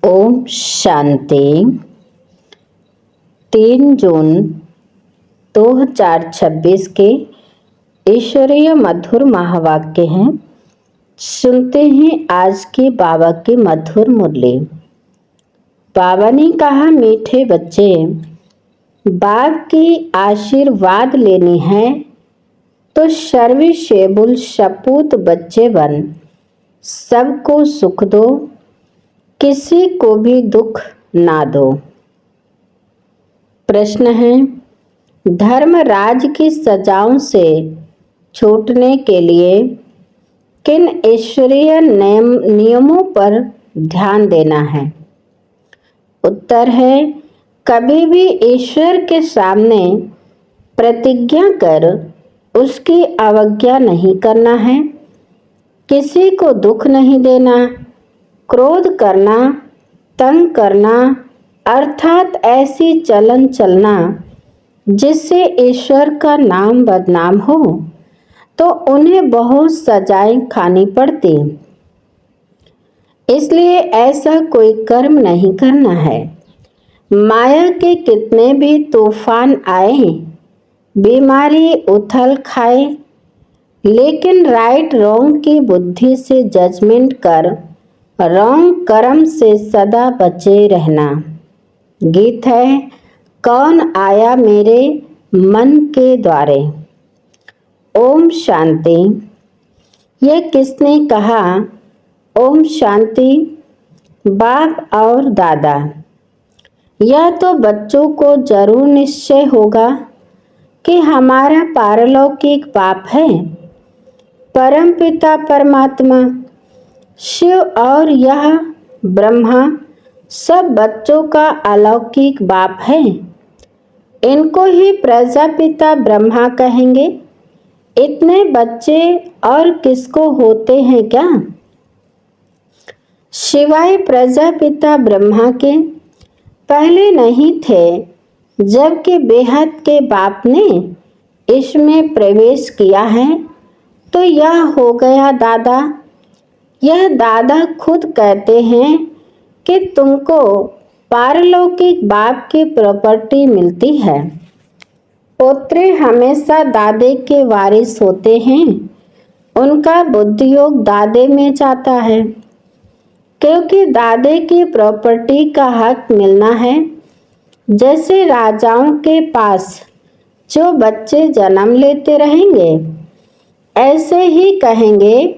ओम शांति। 3 जून 2026 के ईश्वरीय मधुर महावाक्य हैं। सुनते हैं आज के बाबा की मधुर मुरली। बाबा ने कहा, मीठे बच्चे, बाप की आशीर्वाद लेनी है तो सर्वशेबुल सपूत बच्चे बन सबको सुख दो, किसी को भी दुख ना दो। प्रश्न है, धर्मराज की सजाओं से छूटने के लिए किन ईश्वरीय नियमों पर ध्यान देना है? उत्तर है, कभी भी ईश्वर के सामने प्रतिज्ञा कर उसकी अवज्ञा नहीं करना है, किसी को दुख नहीं देना, क्रोध करना, तंग करना अर्थात ऐसी चलन चलना जिससे ईश्वर का नाम बदनाम हो तो उन्हें बहुत सजाएं खानी पड़ती। इसलिए ऐसा कोई कर्म नहीं करना है। माया के कितने भी तूफान आए, बीमारी उथल खाए, लेकिन राइट रॉन्ग की बुद्धि से जजमेंट कर रॉन्ग कर्म से सदा बचे रहना। गीत है, कौन आया मेरे मन के द्वारे। ओम शांति। यह किसने कहा ओम शांति? बाप और दादा। यह तो बच्चों को जरूर निश्चय होगा कि हमारा पारलौकिक बाप है, परम पिता परमात्मा शिव और यह ब्रह्मा सब बच्चों का अलौकिक बाप है। इनको ही प्रजापिता ब्रह्मा कहेंगे। इतने बच्चे और किसको होते हैं क्या? शिवाय प्रजापिता ब्रह्मा के पहले नहीं थे, जबकि बेहद के बाप ने इसमें प्रवेश किया है तो यह हो गया दादा। यह दादा खुद कहते हैं कि तुमको पारलौकिक बाप की प्रॉपर्टी मिलती है। पोत्रे हमेशा दादे के वारिस होते हैं। उनका बुद्धियोग दादे में जाता है, क्योंकि दादे की प्रॉपर्टी का हक मिलना है। जैसे राजाओं के पास जो बच्चे जन्म लेते रहेंगे, ऐसे ही कहेंगे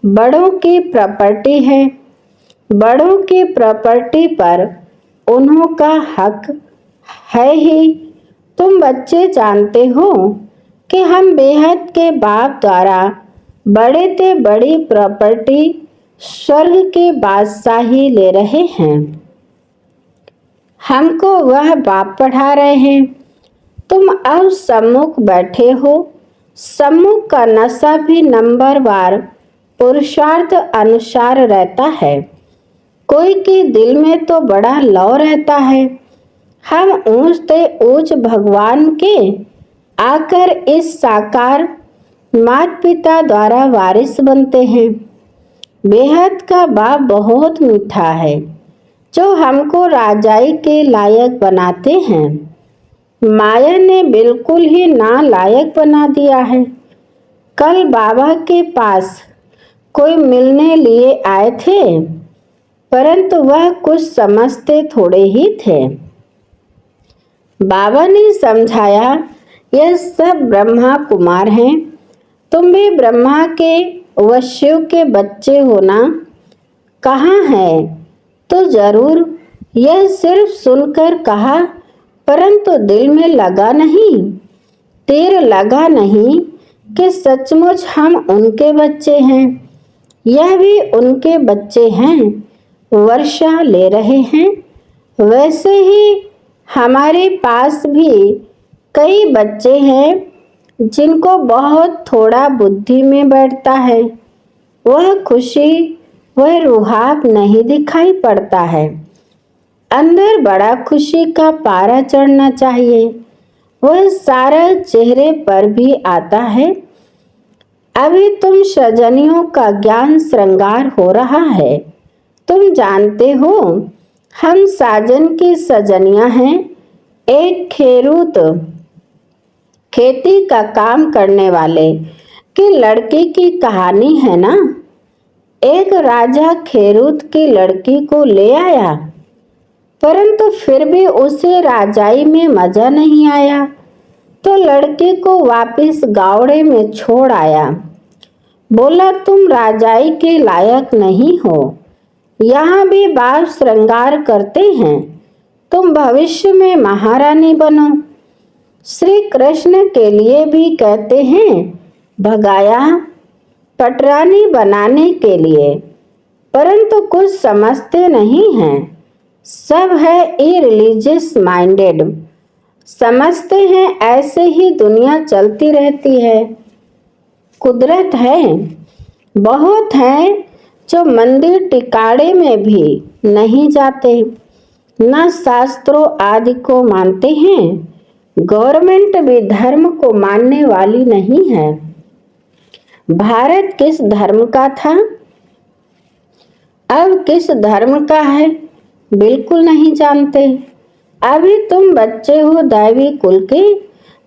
बड़ों की प्रॉपर्टी है। बड़ों की प्रॉपर्टी पर उन्हों का हक है ही। तुम बच्चे जानते हो कि हम बेहद के बाप द्वारा बड़े से बड़ी प्रॉपर्टी स्वर्ग के बादशाही ले रहे हैं। हमको वह बाप पढ़ा रहे हैं। तुम अब सम्मुख बैठे हो। सम्मुख का नशा भी नंबरवार पुरुषार्थ अनुसार रहता है। कोई के दिल में तो बड़ा लौ रहता है। हम ऊंच से ऊंच भगवान के आकर इस साकार माता पिता द्वारा वारिस बनते हैं। बेहद का बाप बहुत मीठा है, जो हमको राजाई के लायक बनाते हैं। माया ने बिल्कुल ही नालायक बना दिया है। कल बाबा के पास कोई मिलने लिए आए थे, परंतु वह कुछ समझते थोड़े ही थे। बाबा ने समझाया, यह सब ब्रह्मा कुमार हैं। तुम भी ब्रह्मा के व शिव के बच्चे हो ना? कहाँ है? तो जरूर यह सिर्फ सुनकर कहा, परंतु दिल में लगा नहीं, तीर लगा नहीं कि सचमुच हम उनके बच्चे हैं। यह भी उनके बच्चे हैं, वर्षा ले रहे हैं। वैसे ही हमारे पास भी कई बच्चे हैं जिनको बहुत थोड़ा बुद्धि में बैठता है। वह खुशी, वह रुहाब नहीं दिखाई पड़ता है। अंदर बड़ा खुशी का पारा चढ़ना चाहिए। वह सारा चेहरे पर भी आता है। अभी तुम सजनियों का ज्ञान श्रृंगार हो रहा है। तुम जानते हो हम साजन की सजनियां हैं। एक खेरूत खेती का काम करने वाले की लड़की की कहानी है ना। एक राजा खेरूत की लड़की को ले आया, परंतु फिर भी उसे राजाई में मजा नहीं आया, तो लड़की को वापस गावड़े में छोड़ आया। बोला, तुम राजाई के लायक नहीं हो। यहाँ भी बाप श्रृंगार करते हैं, तुम भविष्य में महारानी बनो। श्री कृष्ण के लिए भी कहते हैं, भगाया पटरानी बनाने के लिए, परंतु कुछ समझते नहीं हैं। सब है इरिलीजियस माइंडेड। समझते हैं ऐसे ही दुनिया चलती रहती है। कुदरत है। बहुत हैं जो मंदिर टिकाड़े में भी नहीं जाते, न शास्त्रों आदि को मानते हैं। गवर्नमेंट भी धर्म को मानने वाली नहीं है। भारत किस धर्म का था, अब किस धर्म का है, बिल्कुल नहीं जानते। अभी तुम बच्चे हो दैवी कुल के,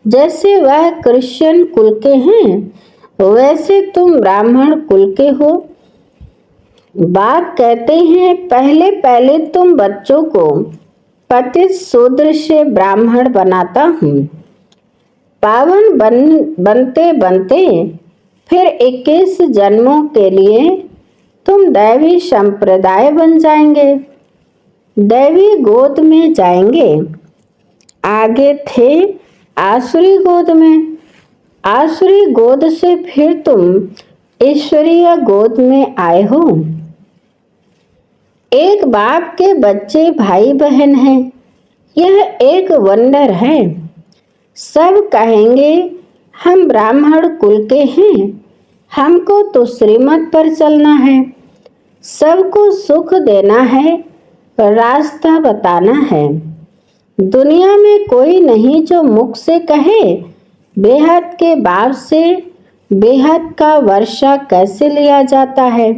जैसे वह क्रिश्चियन कुल के हैं, वैसे तुम ब्राह्मण कुल के हो। बाप कहते हैं, पहले पहले तुम बच्चों को पतित शूद्र से ब्राह्मण बनाता हूँ। पावन बनते बनते फिर 21 जन्मों के लिए तुम दैवी संप्रदाय बन जाएंगे, दैवी गोद में जाएंगे। आगे थे आसुरी गोद में, आसुरी गोद से फिर तुम ईश्वरीय गोद में आए हो। एक बाप के बच्चे भाई बहन हैं, यह एक वंडर है। सब कहेंगे हम ब्राह्मण कुल के हैं, हमको तो श्रीमत पर चलना है, सबको सुख देना है, रास्ता बताना है। दुनिया में कोई नहीं जो मुख से कहे बेहद के बाप से बेहद का वर्षा कैसे लिया जाता है।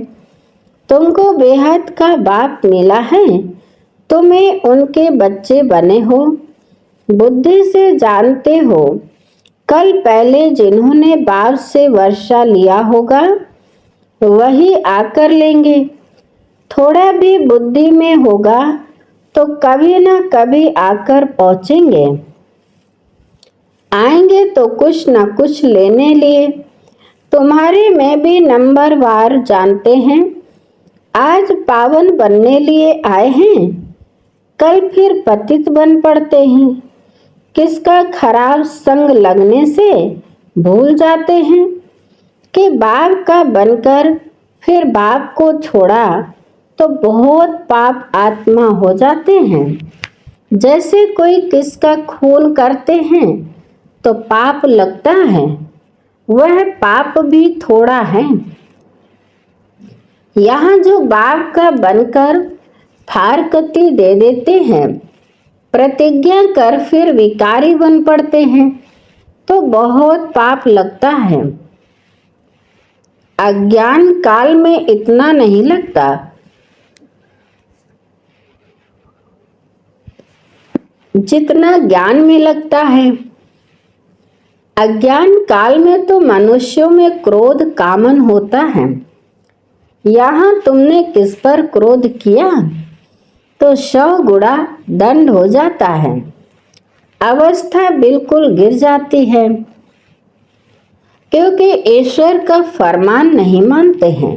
तुमको बेहद का बाप मिला है, तुम्हें उनके बच्चे बने हो। बुद्धि से जानते हो, कल पहले जिन्होंने बाप से वर्षा लिया होगा वही आकर लेंगे। थोड़ा भी बुद्धि में होगा तो कभी न कभी आकर पहुंचेंगे, आएंगे तो कुछ न कुछ लेने लिए। तुम्हारे में भी नंबर वार जानते हैं। आज पावन बनने लिए आए हैं, कल फिर पतित बन पड़ते हैं। किसका खराब संग लगने से भूल जाते हैं कि बाप का बनकर फिर बाप को छोड़ा तो बहुत पाप आत्मा हो जाते हैं। जैसे कोई किसका खून करते हैं तो पाप लगता है, वह पाप भी थोड़ा है। यहाँ जो बाप का बनकर फारकती दे देते हैं, प्रतिज्ञा कर फिर विकारी बन पड़ते हैं, तो बहुत पाप लगता है। अज्ञान काल में इतना नहीं लगता, जितना ज्ञान में लगता है। अज्ञान काल में तो मनुष्यों में क्रोध कामन होता है। यहाँ तुमने किस पर क्रोध किया तो 100 गुणा दंड हो जाता है, अवस्था बिल्कुल गिर जाती है, क्योंकि ईश्वर का फरमान नहीं मानते हैं।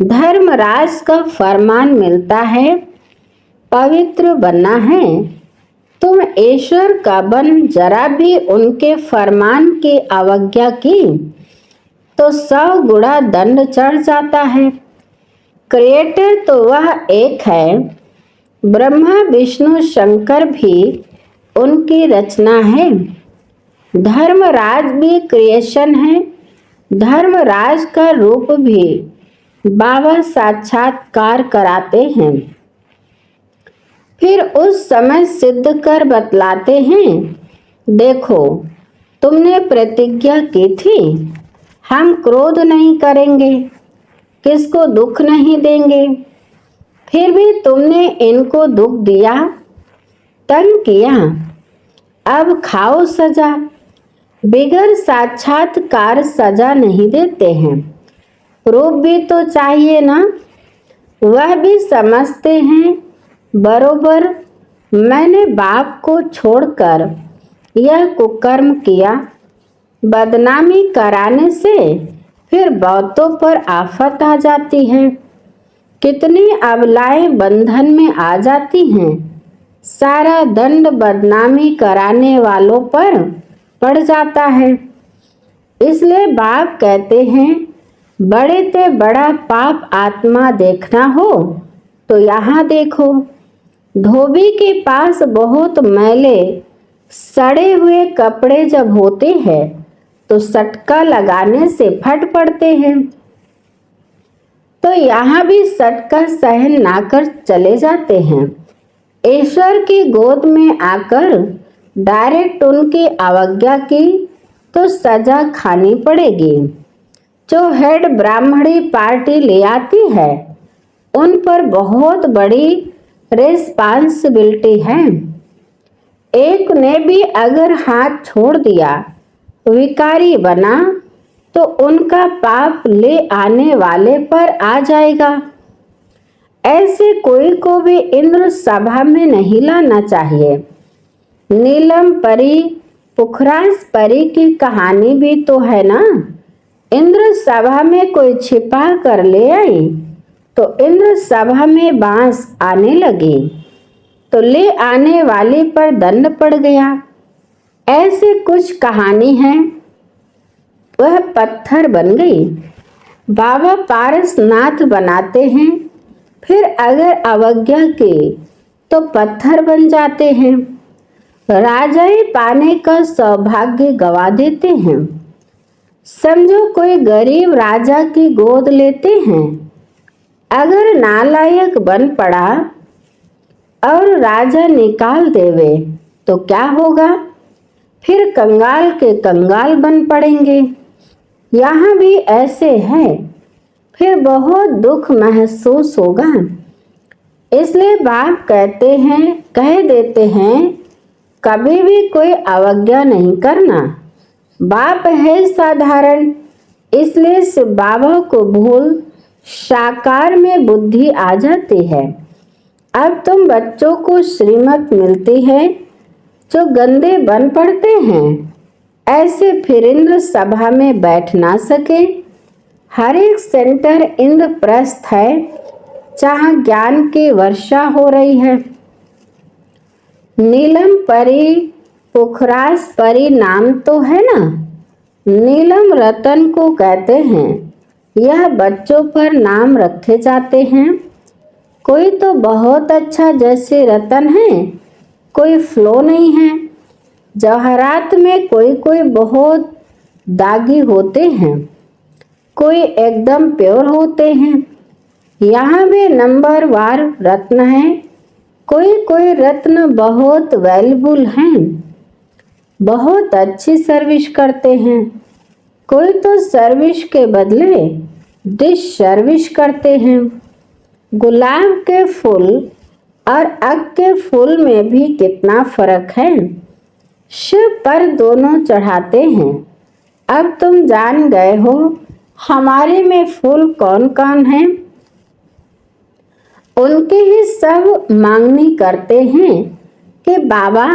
धर्मराज का फरमान मिलता है, पवित्र बनना है। तुम ईश्वर का बन जरा भी उनके फरमान की अवज्ञा की तो 100 गुणा दंड चढ़ जाता है। क्रिएटर तो वह एक है, ब्रह्मा विष्णु शंकर भी उनकी रचना है। धर्मराज भी क्रिएशन है। धर्मराज का रूप भी बाबा साक्षात्कार कराते हैं, फिर उस समय सिद्ध कर बतलाते हैं। देखो, तुमने प्रतिज्ञा की थी हम क्रोध नहीं करेंगे, किसको दुख नहीं देंगे, फिर भी तुमने इनको दुख दिया, तंग किया। अब खाओ सजा। बिगर साक्षात्कार सजा नहीं देते हैं, प्रूफ भी तो चाहिए ना। वह भी समझते हैं बरोबर मैंने बाप को छोड़कर यह कुकर्म किया। बदनामी कराने से फिर बहुतों पर आफत आ जाती है। कितनी अबलाएं बंधन में आ जाती हैं। सारा दंड बदनामी कराने वालों पर पड़ जाता है। इसलिए बाप कहते हैं बड़े ते बड़ा पाप आत्मा देखना हो तो यहाँ देखो। धोबी के पास बहुत मैले सड़े हुए कपड़े जब होते हैं तो सटका लगाने से फट पड़ते हैं, तो यहाँ भी सटका सहन ना कर चले जाते हैं। ईश्वर की गोद में आकर डायरेक्ट उनकी अवज्ञा की तो सजा खानी पड़ेगी। जो हेड ब्राह्मणी पार्टी ले आती है उन पर बहुत बड़ी रिस्पांसिबिलिटी है। एक ने भी अगर हाथ छोड़ दिया, विकारी बना, तो उनका पाप ले आने वाले पर आ जाएगा। ऐसे कोई को भी इंद्र सभा में नहीं लाना चाहिए। नीलम परी पुखरास परी की कहानी भी तो है ना। इंद्र सभा में कोई छिपा कर ले आई तो इंद्र सभा में बांस आने लगी तो ले आने वाले पर दंड पड़ गया। ऐसे कुछ कहानी है। वह पत्थर बन गई। बाबा पारसनाथ बनाते हैं, फिर अगर अवज्ञा की तो पत्थर बन जाते हैं। राजाई पाने का सौभाग्य गवा देते हैं। समझो कोई गरीब राजा की गोद लेते हैं, अगर नालायक बन पड़ा और राजा निकाल देवे तो क्या होगा? फिर कंगाल के कंगाल बन पड़ेंगे। यहाँ भी ऐसे है, फिर बहुत दुख महसूस होगा। इसलिए बाप कहते हैं, कह देते हैं कभी भी कोई अवज्ञा नहीं करना। बाप है साधारण, इसलिए शिव बाबा को भूल साकार में बुद्धि आ जाती है। अब तुम बच्चों को श्रीमत मिलती है, जो गंदे बन पड़ते हैं ऐसे फिर इंद्र सभा में बैठ ना सके। हर एक सेंटर इंद्रप्रस्थ है जहाँ ज्ञान की वर्षा हो रही है। नीलम परी पुखरास परी नाम तो है ना। नीलम रतन को कहते हैं। यह बच्चों पर नाम रखे जाते हैं। कोई तो बहुत अच्छा जैसे रतन है, कोई फ्लो नहीं है। जवाहरात में कोई कोई बहुत दागी होते हैं, कोई एकदम प्योर होते हैं। यहाँ भी नंबर वार रत्न है। कोई कोई रत्न बहुत वैल्यूबल हैं, बहुत अच्छी सर्विस करते हैं। कोई तो सर्विस के बदले डिश सर्विस करते हैं। गुलाब के फूल और अग के फूल में भी कितना फर्क है। शिव पर दोनों चढ़ाते हैं। अब तुम जान गए हो हमारे में फूल कौन कौन है। उनके ही सब मांगनी करते हैं कि बाबा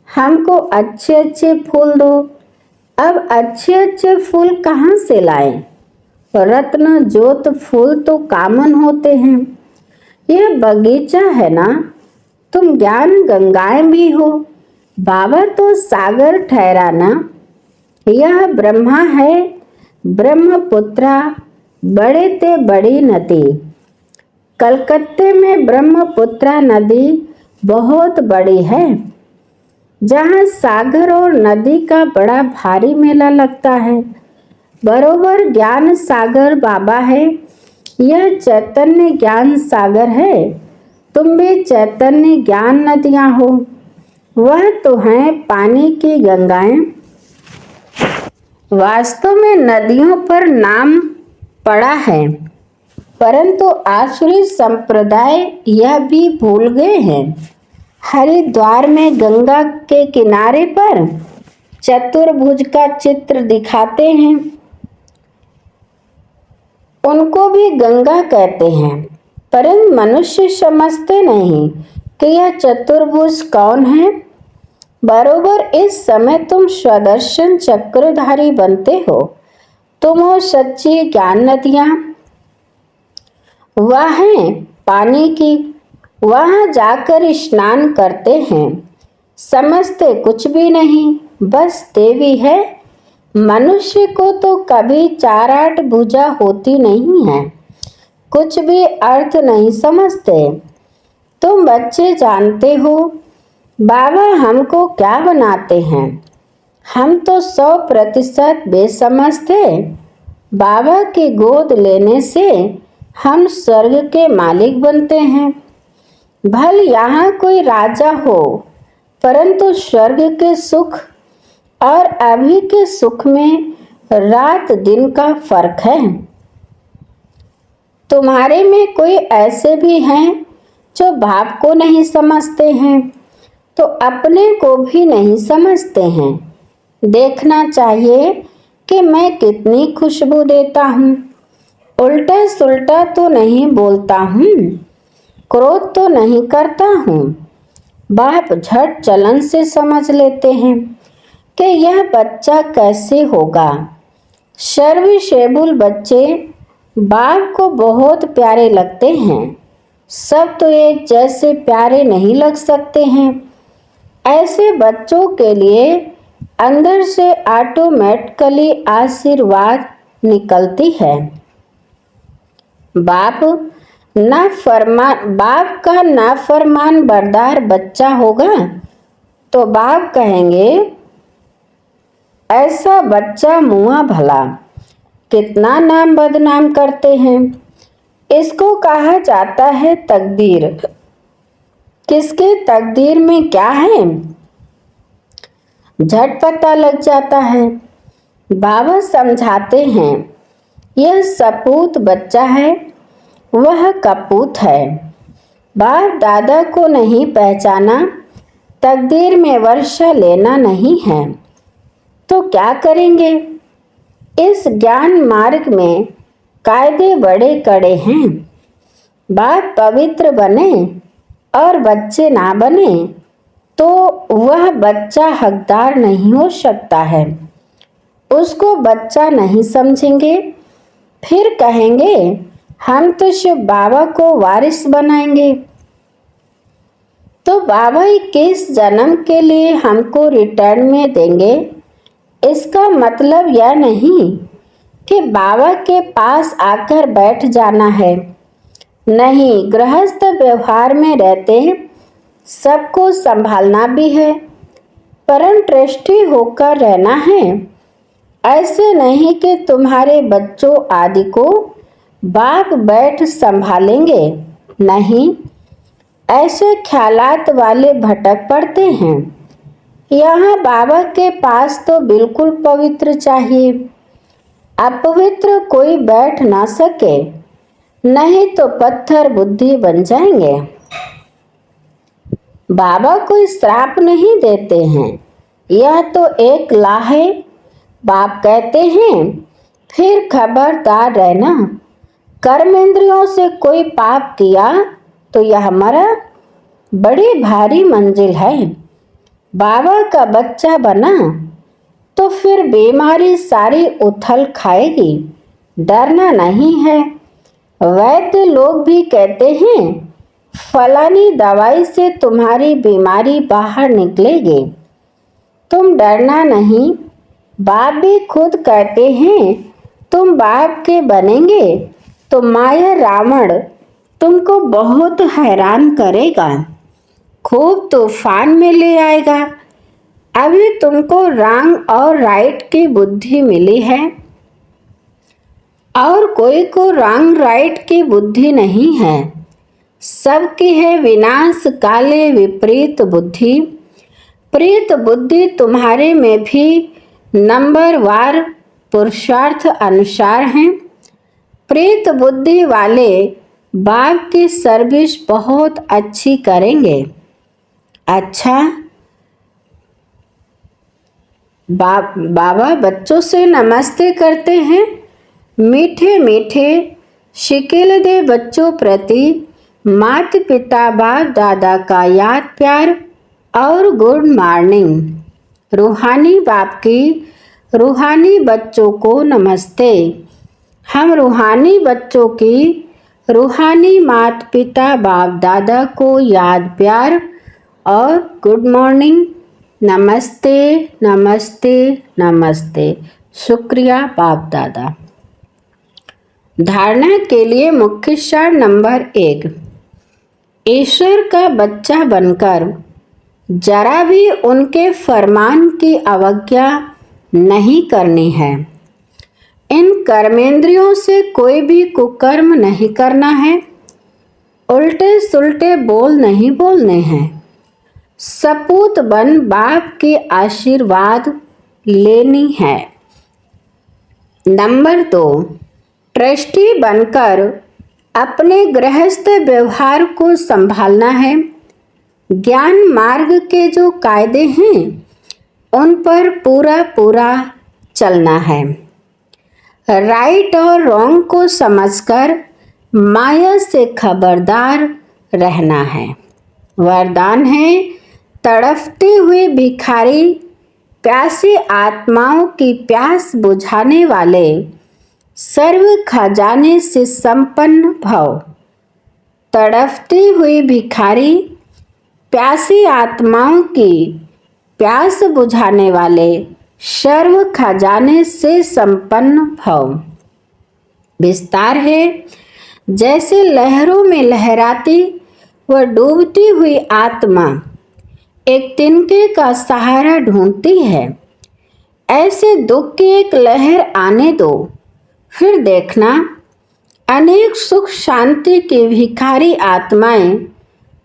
हमको अच्छे अच्छे फूल दो। अब अच्छे अच्छे फूल कहाँ से लाएं? रत्न जोत फूल तो कॉमन होते हैं। यह बगीचा है ना, तुम ज्ञान गंगाएं भी हो। बाबा तो सागर ठहराना। यह ब्रह्मा है, ब्रह्मपुत्रा, बड़े ते बड़ी नदी। कलकत्ते में ब्रह्मपुत्रा नदी बहुत बड़ी है, जहाँ सागर और नदी का बड़ा भारी मेला लगता है। बरोबर ज्ञान सागर बाबा है। यह चैतन्य ज्ञान सागर है। तुम भी चैतन्य ज्ञान नदियाँ हो। वह तो हैं पानी की गंगाएं। वास्तव में नदियों पर नाम पड़ा है। परंतु आसुरी संप्रदाय यह भी भूल गए हैं। हरिद्वार में गंगा के किनारे पर चतुर्भुज का चित्र दिखाते हैं, उनको भी गंगा कहते हैं, परंतु मनुष्य समझते नहीं कि यह चतुर्भुज कौन है। बरोबर इस समय तुम स्वदर्शन चक्रधारी बनते हो। तुम हो सच्ची ज्ञान नदियां। वह है पानी की, वहां जाकर स्नान करते हैं, समझते कुछ भी नहीं, बस देवी है। मनुष्य को तो कभी 4-8 भुजा होती नहीं है, कुछ भी अर्थ नहीं समझते। तुम बच्चे जानते हो बाबा हमको क्या बनाते हैं। हम तो 100% बेसमझ थे। बाबा की गोद लेने से हम स्वर्ग के मालिक बनते हैं। भल यहाँ कोई राजा हो, परंतु स्वर्ग के सुख और अभी के सुख में रात दिन का फर्क है। तुम्हारे में कोई ऐसे भी हैं जो भाव को नहीं समझते हैं, तो अपने को भी नहीं समझते हैं। देखना चाहिए कि मैं कितनी खुशबू देता हूँ। उल्टा सुल्टा तो नहीं बोलता हूँ, क्रोध तो नहीं करता हूँ। बाप झट चलन से समझ लेते हैं कि यह बच्चा कैसे होगा। सर्वशेबुल बच्चे बाप को बहुत प्यारे लगते हैं। सब तो एक जैसे प्यारे नहीं लग सकते हैं। ऐसे बच्चों के लिए अंदर से ऑटोमेटिकली आशीर्वाद निकलती है। बाप का नाफरमान बरदार बच्चा होगा तो बाप कहेंगे ऐसा बच्चा मुआ भला, कितना नाम बदनाम करते हैं। इसको कहा जाता है तकदीर। किसके तकदीर में क्या है झट पता लग जाता है। बाबा समझाते हैं यह सपूत बच्चा है, वह कपूत है। बाप दादा को नहीं पहचाना, तकदीर में वर्षा लेना नहीं है, तो क्या करेंगे। इस ज्ञान मार्ग में कायदे बड़े कड़े हैं। बाप पवित्र बने और बच्चे ना बने तो वह बच्चा हकदार नहीं हो सकता है। उसको बच्चा नहीं समझेंगे, फिर कहेंगे हम तो शिव बाबा को वारिस बनाएंगे। तो बाबा 21 जन्म के लिए हमको रिटर्न में देंगे। इसका मतलब यह नहीं कि बाबा के पास आकर बैठ जाना है। नहीं, गृहस्थ व्यवहार में रहते सबको संभालना भी है, परम ट्रस्टी होकर रहना है। ऐसे नहीं कि तुम्हारे बच्चों आदि को बाप बैठ संभालेंगे। नहीं, ऐसे ख्यालात वाले भटक पड़ते हैं। यहाँ बाबा के पास तो बिल्कुल पवित्र चाहिए। अपवित्र कोई बैठ ना सके, नहीं तो पत्थर बुद्धि बन जाएंगे। बाबा कोई श्राप नहीं देते हैं, यह तो एक ला है। बाप कहते हैं फिर खबरदार रहना, कर्मेंद्रियों से कोई पाप किया तो यह मरा, बड़ी भारी मंजिल है। बाबा का बच्चा बना तो फिर बीमारी सारी उथल खाएगी, डरना नहीं है। वैद्य लोग भी कहते हैं फलानी दवाई से तुम्हारी बीमारी बाहर निकलेगी, तुम डरना नहीं। बाप भी खुद कहते हैं तुम बाप के बनेंगे तो माया रावण तुमको बहुत हैरान करेगा, खूब तूफान में ले आएगा। अभी तुमको रॉन्ग और राइट की बुद्धि मिली है, और कोई को रॉन्ग राइट की बुद्धि नहीं है। सबकी है विनाश काले विपरीत बुद्धि। प्रीत बुद्धि तुम्हारे में भी नंबर वार पुरुषार्थ अनुसार है। प्रेत बुद्धि वाले बाप की सर्विस बहुत अच्छी करेंगे। अच्छा, बाबा बच्चों से नमस्ते करते हैं। मीठे मीठे शिकिल दे बच्चों प्रति माता पिता बाप दादा का याद प्यार और गुड मॉर्निंग। रूहानी बाप की रूहानी बच्चों को नमस्ते। हम रूहानी बच्चों की रूहानी माता पिता बाप दादा को याद प्यार और गुड मॉर्निंग, नमस्ते नमस्ते नमस्ते। शुक्रिया बाप दादा। धारणा के लिए मुख्य सार नंबर 1, ईश्वर का बच्चा बनकर जरा भी उनके फरमान की अवज्ञा नहीं करनी है। इन कर्मेंद्रियों से कोई भी कुकर्म नहीं करना है। उल्टे सुल्टे बोल नहीं बोलने हैं। सपूत बन बाप के आशीर्वाद लेनी है। नंबर 2, ट्रस्टी बनकर अपने गृहस्थ व्यवहार को संभालना है। ज्ञान मार्ग के जो कायदे हैं उन पर पूरा पूरा चलना है। राइट और रॉन्ग को समझकर माया से खबरदार रहना है। वरदान है, तड़पते हुए भिखारी प्यासी आत्माओं की प्यास बुझाने वाले सर्व खजाने से संपन्न भव। तड़पते हुए भिखारी प्यासी आत्माओं की प्यास बुझाने वाले सर्व खजाने से संपन्न भव। विस्तार है, जैसे लहरों में लहराती व डूबती हुई आत्मा एक तिनके का सहारा ढूंढती है, ऐसे दुख की एक लहर आने दो, फिर देखना अनेक सुख शांति की भिखारी आत्माएं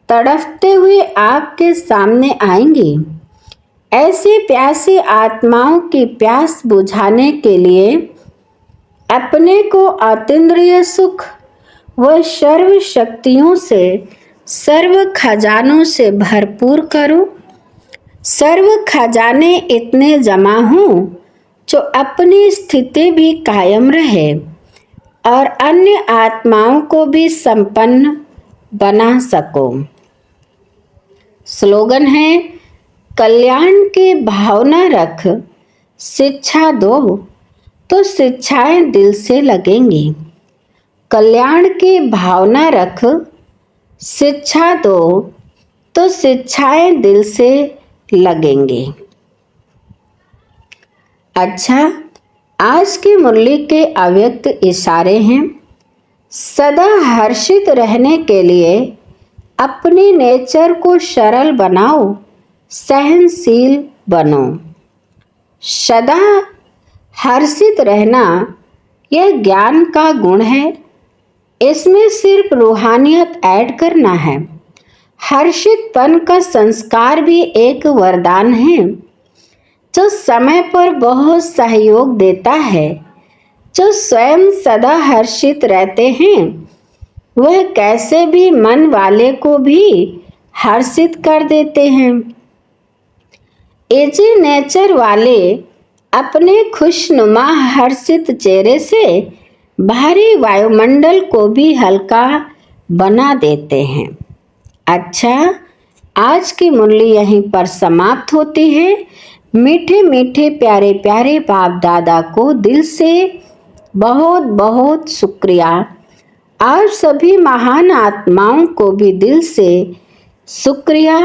तड़पते हुए आपके सामने आएंगी। ऐसी प्यासी आत्माओं की प्यास बुझाने के लिए अपने को अतीन्द्रिय सुख व सर्व शक्तियों से सर्व खजानों से भरपूर करो। सर्व खजाने इतने जमा हों जो अपनी स्थिति भी कायम रहे और अन्य आत्माओं को भी संपन्न बना सको। स्लोगन है, कल्याण की भावना रख, शिक्षा दो तो शिक्षाएं दिल से लगेंगी। कल्याण की भावना रख, शिक्षा दो तो शिक्षाएं दिल से लगेंगी। अच्छा, आज की मुरली के अव्यक्त इशारे हैं। सदा हर्षित रहने के लिए अपने नेचर को सरल बनाओ, सहनशील बनो। सदा हर्षित रहना यह ज्ञान का गुण है। इसमें सिर्फ रूहानियत ऐड करना है। हर्षितपन का संस्कार भी एक वरदान है जो समय पर बहुत सहयोग देता है। जो स्वयं सदा हर्षित रहते हैं वह कैसे भी मन वाले को भी हर्षित कर देते हैं। एजी नेचर वाले अपने खुशनुमा हर्षित चेहरे से भारी वायुमंडल को भी हल्का बना देते हैं। अच्छा, आज की मुरली यहीं पर समाप्त होती है। मीठे मीठे प्यारे प्यारे बाप दादा को दिल से बहुत बहुत शुक्रिया। आप सभी महान आत्माओं को भी दिल से शुक्रिया।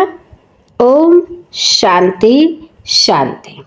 ओम शांति शांति।